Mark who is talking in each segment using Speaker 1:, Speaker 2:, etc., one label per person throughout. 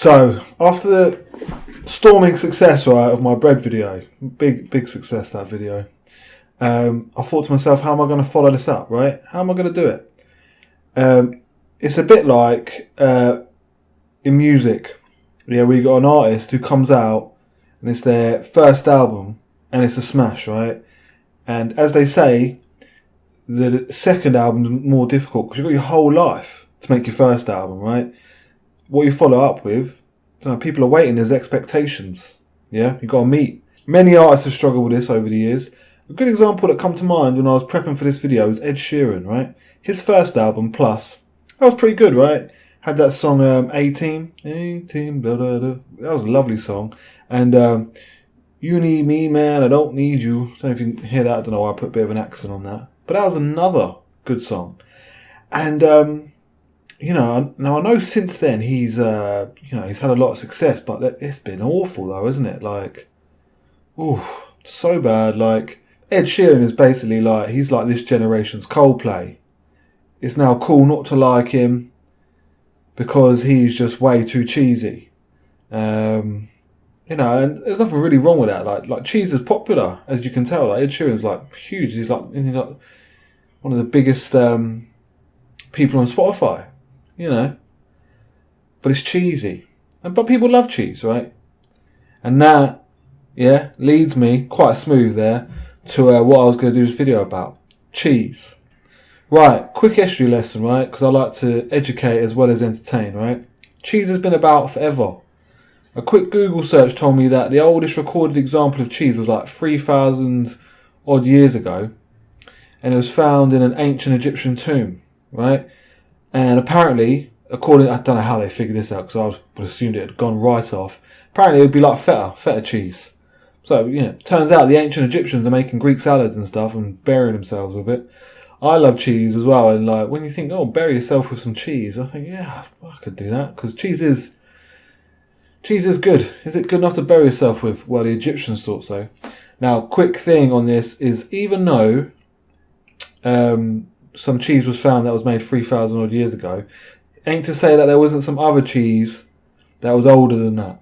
Speaker 1: So, after the storming success, right, of my bread video, big success, that video, I thought to myself, how am I going to follow this up, right? How am I going to do it? It's a bit like in music, yeah, we got an artist who comes out and it's their first album and it's a smash, right? And as they say, the second album is more difficult because you've got your whole life to make your first album, right? What you follow up with, people are waiting, there's expectations, yeah? You've got to meet. Many artists have struggled with this over the years. A good example that come to mind when I was prepping for this video is Ed Sheeran, right? His first album, Plus, that was pretty good, right? Had that song, 18, blah, blah, blah. That was a lovely song. And You Need Me, Man, I Don't Need You. I don't know if you can hear that. I don't know why I put a bit of an accent on that. But that was another good song. And, now I know since then he's had a lot of success, but it's been awful though, isn't it? Like, so bad. Like, Ed Sheeran is basically like, he's like this generation's Coldplay. It's now cool not to like him because he's just way too cheesy. And there's nothing really wrong with that. Like cheese is popular, as you can tell. Like Ed Sheeran's like huge. He's like one of the biggest people on Spotify, But it's cheesy, but people love cheese, right? And that, leads me quite smooth there to what I was going to do this video about: cheese. Right, quick history lesson, right? Because I like to educate as well as entertain, right? Cheese has been about forever. A quick Google search told me that the oldest recorded example of cheese was like 3,000 odd years ago. And it was found in an ancient Egyptian tomb, right? And apparently, I don't know how they figured this out because I would assumed it had gone right off. Apparently it would be like feta cheese. So, turns out the ancient Egyptians are making Greek salads and stuff and burying themselves with it. I love cheese as well, and like when you think, bury yourself with some cheese, I think, I could do that because cheese is good. Is it good enough to bury yourself with? Well, the Egyptians thought so. Now, quick thing on this is, even though some cheese was found that was made 3,000 odd years ago, ain't to say that there wasn't some other cheese that was older than that.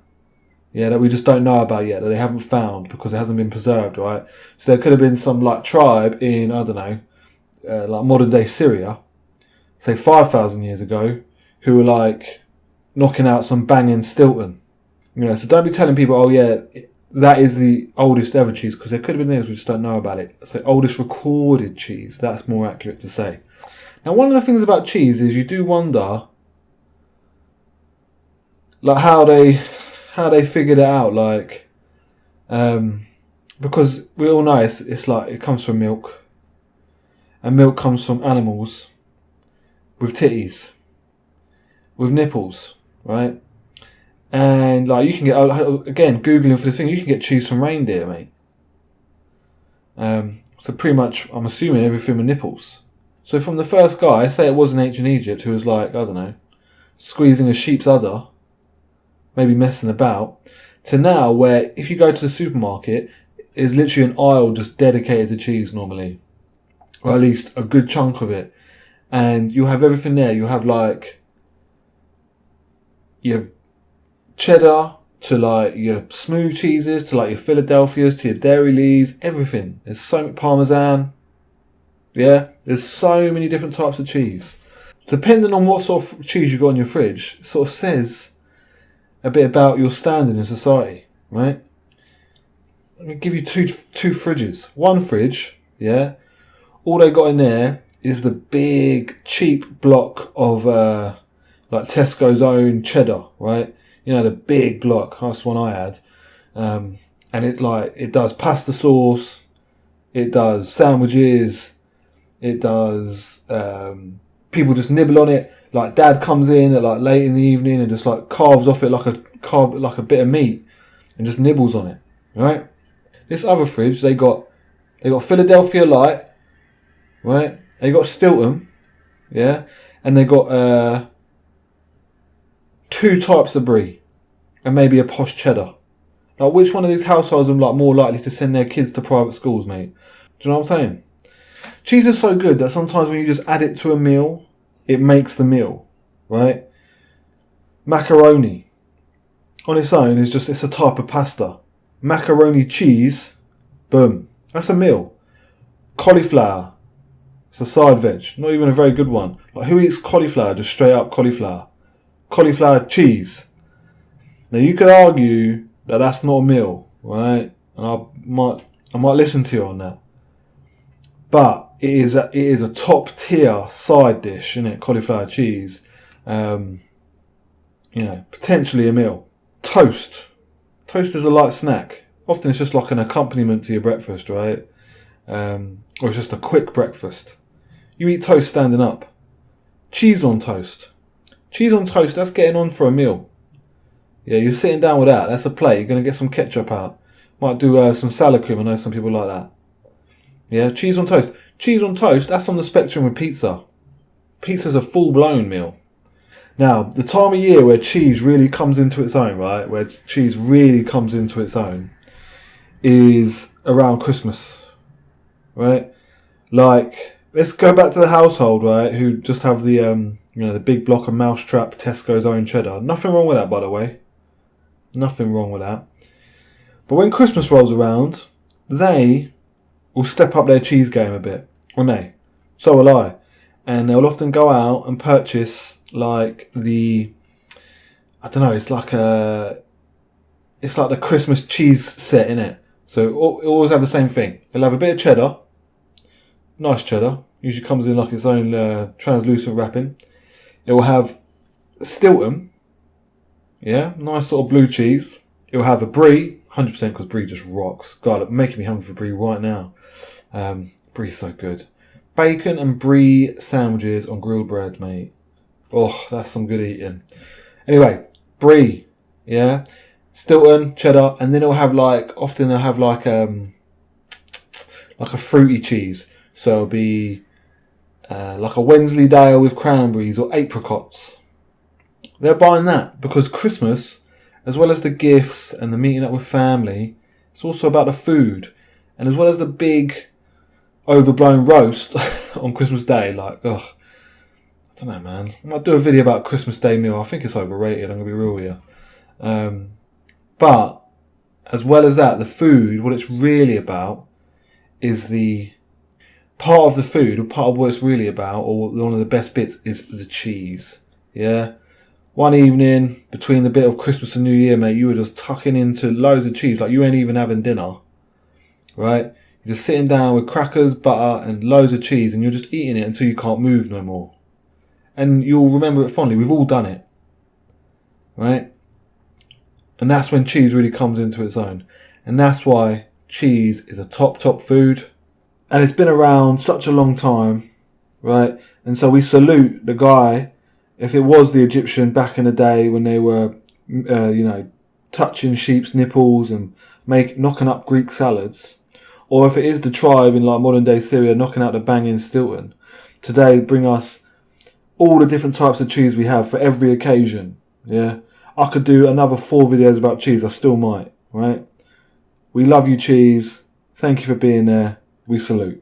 Speaker 1: Yeah, that we just don't know about yet, that they haven't found because it hasn't been preserved, right? So there could have been some like tribe in, I don't know, like modern day Syria, say 5,000 years ago, who were like knocking out some banging Stilton. So don't be telling people, that is the oldest ever cheese, because there could have been things we just don't know about it. So oldest recorded cheese, that's more accurate to say. Now, one of the things about cheese is you do wonder, like how they figured it out, like, because we all know it's like it comes from milk. And milk comes from animals with titties, with nipples, right? And like you can get, again, Googling for this thing, you can get cheese from reindeer, mate. So pretty much, I'm assuming everything with nipples. So from the first guy, say it was in ancient Egypt, who was like, I don't know, squeezing a sheep's udder, maybe messing about, to now where if you go to the supermarket, there's literally an aisle just dedicated to cheese normally. Or at least a good chunk of it. And you have everything there. You have like your cheddar to like your smooth cheeses to like your Philadelphias to your dairy leaves, everything. There's so much Parmesan. Yeah, there's so many different types of cheese. Depending on what sort of cheese you got in your fridge, it sort of says a bit about your standing in society, right? Let me give you two fridges. One fridge, all they got in there is the big, cheap block of like Tesco's own cheddar, right? The big block. That's the one I had. And it's like, it does pasta sauce, it does sandwiches, it does, people just nibble on it. Like dad comes in at like late in the evening and just like carves off it like a bit of meat and just nibbles on it, right? This other fridge, they got Philadelphia Light, right? They got Stilton, and they got 2 types of brie, and maybe a posh cheddar. Like, which one of these households are like more likely to send their kids to private schools, mate? Do you know what I'm saying? Cheese is so good that sometimes when you just add it to a meal, it makes the meal, right? Macaroni, on its own is just, it's a type of pasta. Macaroni cheese, boom, that's a meal. Cauliflower, it's a side veg, not even a very good one. Like, who eats cauliflower, just straight up cauliflower? Cauliflower cheese. Now you could argue that that's not a meal, right? And I might listen to you on that. But it is a top tier side dish, isn't it? Cauliflower cheese. Potentially a meal. Toast. Toast is a light snack. Often it's just like an accompaniment to your breakfast, right? Or it's just a quick breakfast. You eat toast standing up. Cheese on toast. Cheese on toast, that's getting on for a meal. Yeah, you're sitting down with that. That's a plate. You're going to get some ketchup out. Might do some salad cream. I know some people like that. Yeah, cheese on toast. Cheese on toast, that's on the spectrum with pizza. Pizza's a full-blown meal. Now, the time of year where cheese really comes into its own, right? Where cheese really comes into its own is around Christmas, right? Like, let's go back to the household, right? Who just have the, the big block of Mousetrap, Tesco's own cheddar. Nothing wrong with that, by the way. Nothing wrong with that. But when Christmas rolls around, they will step up their cheese game a bit, won't they? So will I. And they'll often go out and purchase like it's like the Christmas cheese set, innit? So it always have the same thing. They'll have a bit of cheddar, nice cheddar, usually comes in like its own translucent wrapping. It will have Stilton, yeah, nice sort of blue cheese. It will have a brie, 100% because brie just rocks. God, making me hungry for brie right now. Brie's so good. Bacon and brie sandwiches on grilled bread, mate. Oh, that's some good eating. Anyway, brie, yeah, Stilton, cheddar, and then it'll have often they'll have like a fruity cheese. So it'll be like a Wensleydale with cranberries or apricots. They're buying that because Christmas, as well as the gifts and the meeting up with family, it's also about the food. And as well as the big overblown roast on Christmas Day, I don't know, man. I might do a video about Christmas Day meal. I think it's overrated, I'm going to be real with you. But as well as that, the food, what it's really about is the part of the food, or part of what it's really about, or one of the best bits is the cheese. Yeah? One evening, between the bit of Christmas and New Year, mate, you were just tucking into loads of cheese, like you ain't even having dinner. Right? You're just sitting down with crackers, butter, and loads of cheese, and you're just eating it until you can't move no more. And you'll remember it fondly. We've all done it. Right? And that's when cheese really comes into its own. And that's why cheese is a top food. And it's been around such a long time. Right? And so we salute the guy, if it was the Egyptian back in the day when they were, touching sheep's nipples and knocking up Greek salads. Or if it is the tribe in modern day Syria knocking out the banging Stilton. Today bring us all the different types of cheese we have for every occasion. Yeah, I could do another 4 videos about cheese. I still might. Right? We love you, cheese. Thank you for being there. We salute.